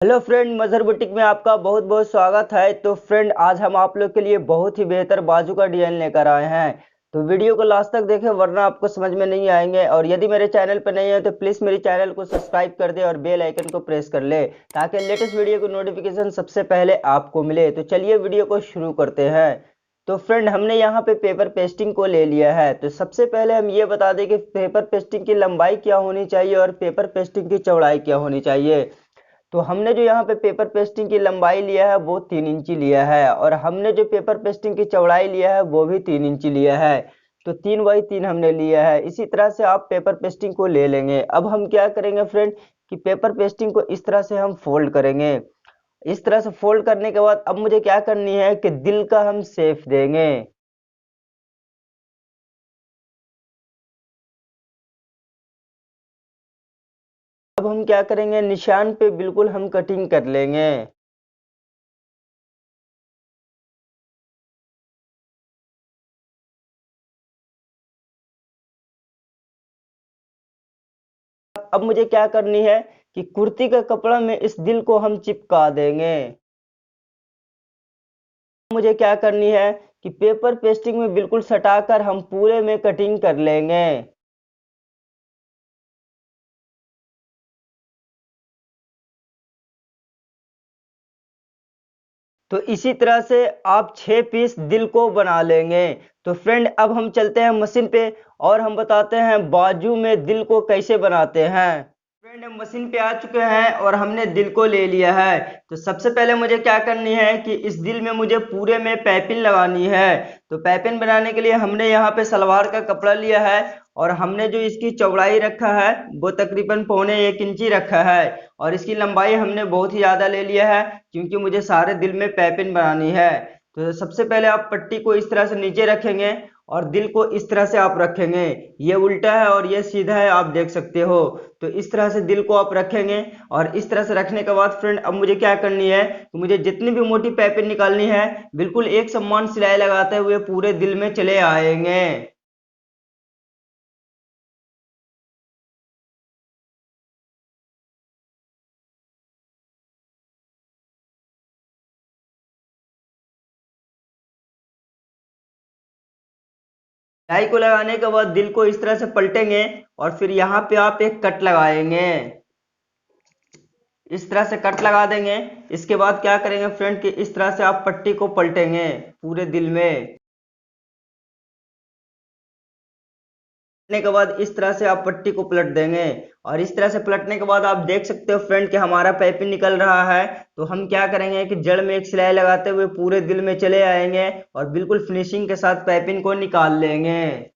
Hello friend, मजहर boutique में आपका बहुत बहुत स्वागत है। तो फ्रेंड, आज हम आप लोग के लिए बहुत ही बेहतर बाजू का डिजाइन लेकर आए हैं। तो वीडियो को लास्ट तक देखें वरना आपको समझ में नहीं आएंगे। और यदि मेरे चैनल पर नहीं है तो प्लीज़ मेरे चैनल को सब्सक्राइब कर दे और बेल आइकन को प्रेस कर ले ताकि लेटेस्ट वीडियो की नोटिफिकेशन सबसे पहले आपको मिले। तो चलिए वीडियो को शुरू करते हैं। तो फ्रेंड, हमने यहाँ पे पेपर पेस्टिंग को ले लिया है। तो सबसे पहले हम ये बता दें कि पेपर पेस्टिंग की लंबाई क्या होनी चाहिए और पेपर पेस्टिंग की चौड़ाई क्या होनी चाहिए। तो हमने जो यहाँ पे पेपर पेस्टिंग की लंबाई लिया है वो 3 इंची लिया है और हमने जो पेपर पेस्टिंग की चौड़ाई लिया है वो भी 3 इंची लिया है। तो 3 बाई 3 हमने लिया है। इसी तरह से आप पेपर पेस्टिंग को ले लेंगे। अब हम क्या करेंगे फ्रेंड कि पेपर पेस्टिंग को इस तरह से हम फोल्ड करेंगे। इस तरह से फोल्ड करने के बाद अब मुझे क्या करनी है कि दिल का हम शेप देंगे। अब हम क्या करेंगे, निशान पे बिल्कुल हम कटिंग कर लेंगे। अब मुझे क्या करनी है कि कुर्ती का कपड़ा में इस दिल को हम चिपका देंगे। मुझे क्या करनी है कि पेपर पेस्टिंग में बिल्कुल सटाकर हम पूरे में कटिंग कर लेंगे। तो इसी तरह से आप 6 पीस दिल को बना लेंगे। तो फ्रेंड, अब हम चलते हैं मशीन पे और हम बताते हैं बाजू में दिल को कैसे बनाते हैं। फ्रेंड, हम मशीन पे आ चुके हैं और हमने दिल को ले लिया है। तो सबसे पहले मुझे क्या करनी है कि इस दिल में मुझे पूरे में पाइपिंग लगानी है। तो पाइपिंग बनाने के लिए हमने यहाँ पे सलवार का कपड़ा लिया है और हमने जो इसकी चौड़ाई रखा है वो तकरीबन 1.25 इंची रखा है। और इसकी लंबाई हमने बहुत ही ज़्यादा ले लिया है क्योंकि मुझे सारे दिल में पाइपिंग बनानी है। तो सबसे पहले आप पट्टी को इस तरह से नीचे रखेंगे और दिल को इस तरह से आप रखेंगे। ये उल्टा है और ये सीधा है, आप देख सकते हो। तो इस तरह से दिल को आप रखेंगे और इस तरह से रखने के बाद फ्रेंड, अब मुझे क्या करनी है तो मुझे जितनी भी मोटी पाइपिंग निकालनी है बिल्कुल एक समान सिलाई लगाते हुए पूरे दिल में चले आएंगे। सिलाई को लगाने के बाद दिल को इस तरह से पलटेंगे और फिर यहाँ पे आप एक कट लगाएंगे। इस तरह से कट लगा देंगे। इसके बाद क्या करेंगे फ्रेंड कि इस तरह से आप पट्टी को पलटेंगे पूरे दिल में। पलटने के बाद इस तरह से आप पट्टी को पलट देंगे और इस तरह से पलटने के बाद आप देख सकते हो फ्रेंड कि हमारा पाइपिंग निकल रहा है। तो हम क्या करेंगे कि जड़ में एक सिलाई लगाते हुए पूरे दिल में चले आएंगे और बिल्कुल फिनिशिंग के साथ पाइपिंग को निकाल लेंगे।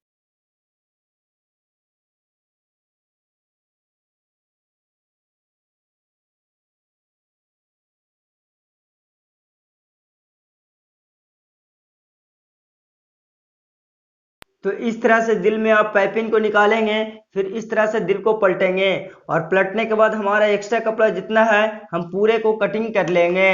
तो इस तरह से दिल में आप पाइपिंग को निकालेंगे, फिर इस तरह से दिल को पलटेंगे और पलटने के बाद हमारा एक्स्ट्रा कपड़ा जितना है हम पूरे को कटिंग कर लेंगे।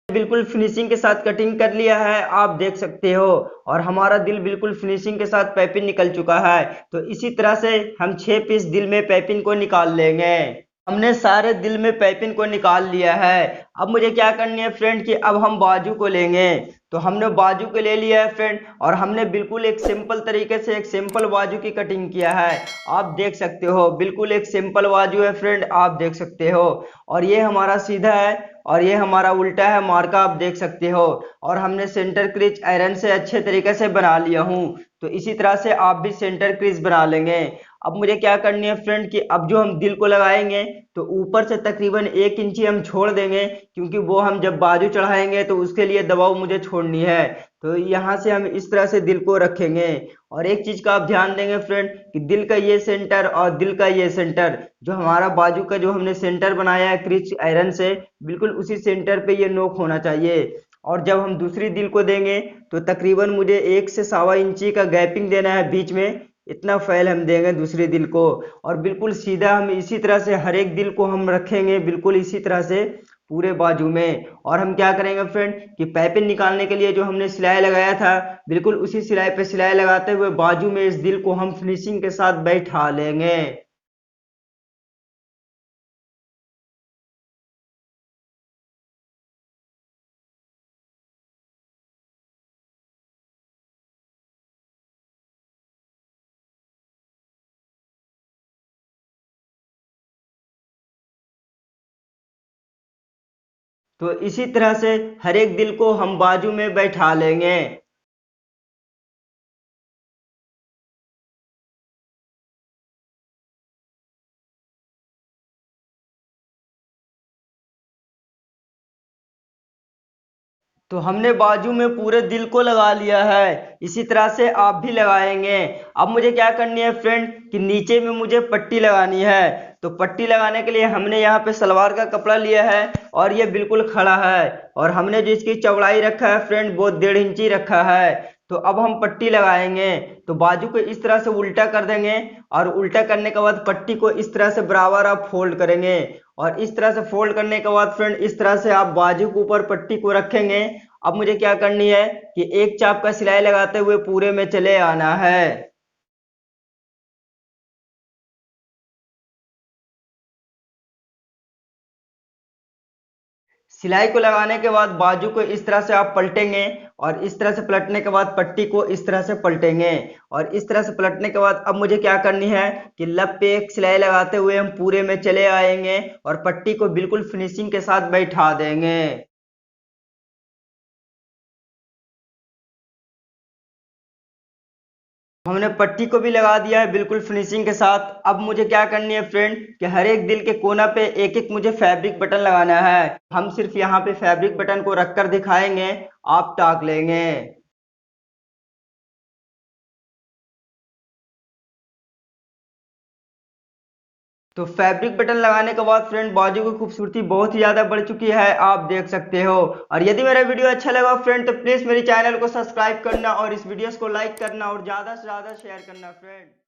बिल्कुल फिनिशिंग के साथ कटिंग कर लिया है, आप देख सकते हो। और हमारा दिल बिल्कुल फिनिशिंग के साथ पाइपिंग निकल चुका है। तो इसी तरह से हम 6 पीस दिल में पाइपिंग को निकाल लेंगे। हमने सारे दिल में पाइपिंग को निकाल लिया है। अब मुझे क्या करनी है फ्रेंड कि अब हम बाजू को लेंगे। तो हमने बाजू को ले लिया है फ्रेंड और हमने बिल्कुल एक सिंपल तरीके से एक सिंपल बाजू की कटिंग किया है। आप देख सकते हो बिल्कुल एक सिंपल बाजू है फ्रेंड, आप देख सकते हो। और ये हमारा सीधा है और ये हमारा उल्टा है, मार्का आप देख सकते हो। और हमने सेंटर क्रीज आयरन से अच्छे तरीके से बना लिया हूँ। तो इसी तरह से आप भी सेंटर क्रीज बना लेंगे। अब मुझे क्या करनी है फ्रेंड कि अब जो हम दिल को लगाएंगे तो ऊपर से तकरीबन 1 इंची हम छोड़ देंगे क्योंकि वो हम जब बाजू चढ़ाएंगे तो उसके लिए दबाव मुझे छोड़नी है। तो यहाँ से हम इस तरह से दिल को रखेंगे। और एक चीज का आप ध्यान देंगे फ्रेंड कि दिल का ये सेंटर और दिल का ये सेंटर, जो हमारा बाजू का जो हमने सेंटर बनाया है क्रीज आयरन से, बिल्कुल उसी सेंटर पे ये नोक होना चाहिए। और जब हम दूसरी दिल को देंगे तो तकरीबन मुझे 1 से 1.25 इंची का गैपिंग देना है बीच में। इतना फैल हम देंगे दूसरे दिल को और बिल्कुल सीधा हम इसी तरह से हर एक दिल को हम रखेंगे बिल्कुल इसी तरह से पूरे बाजू में। और हम क्या करेंगे फ्रेंड कि पाइपिंग निकालने के लिए जो हमने सिलाई लगाया था, बिल्कुल उसी सिलाई पे सिलाई लगाते हुए बाजू में इस दिल को हम फिनिशिंग के साथ बैठा लेंगे। तो इसी तरह से हर एक दिल को हम बाजू में बैठा लेंगे। तो हमने बाजू में पूरे दिल को लगा लिया है, इसी तरह से आप भी लगाएंगे। अब मुझे क्या करनी है फ्रेंड कि ननीचे में मुझे पट्टी लगानी है। तो पट्टी लगाने के लिए हमने यहाँ पे सलवार का कपड़ा लिया है और ये बिल्कुल खड़ा है, और हमने जो इसकी चौड़ाई रखा है फ्रेंड वो 1.5 इंची रखा है। तो अब हम पट्टी लगाएंगे। तो बाजू को इस तरह से उल्टा कर देंगे, और उल्टा करने के बाद पट्टी को इस तरह से बराबर आप फोल्ड करेंगे। और इस तरह से फोल्ड करने के बाद फ्रेंड इस तरह से आप बाजू के ऊपर पट्टी को रखेंगे। अब मुझे क्या करनी है कि एक चाप का सिलाई लगाते हुए पूरे में चले आना है। सिलाई को लगाने के बाद बाजू को इस तरह से आप पलटेंगे, और इस तरह से पलटने के बाद पट्टी को इस तरह से पलटेंगे। और इस तरह से पलटने के बाद अब मुझे क्या करनी है कि लब पे एक सिलाई लगाते हुए हम पूरे में चले आएंगे और पट्टी को बिल्कुल फिनिशिंग के साथ बैठा देंगे। हमने पट्टी को भी लगा दिया है बिल्कुल फिनिशिंग के साथ। अब मुझे क्या करनी है फ्रेंड कि हर एक दिल के कोना पे एक एक मुझे फैब्रिक बटन लगाना है। हम सिर्फ यहाँ पे फैब्रिक बटन को रखकर दिखाएंगे, आप टाक लेंगे। तो फैब्रिक बटन लगाने के बाद फ्रेंड बाजू की खूबसूरती बहुत ही ज्यादा बढ़ चुकी है, आप देख सकते हो। और यदि मेरा वीडियो अच्छा लगा फ्रेंड तो प्लीज मेरे चैनल को सब्सक्राइब करना और इस वीडियोस को लाइक करना और ज्यादा से ज्यादा शेयर करना फ्रेंड।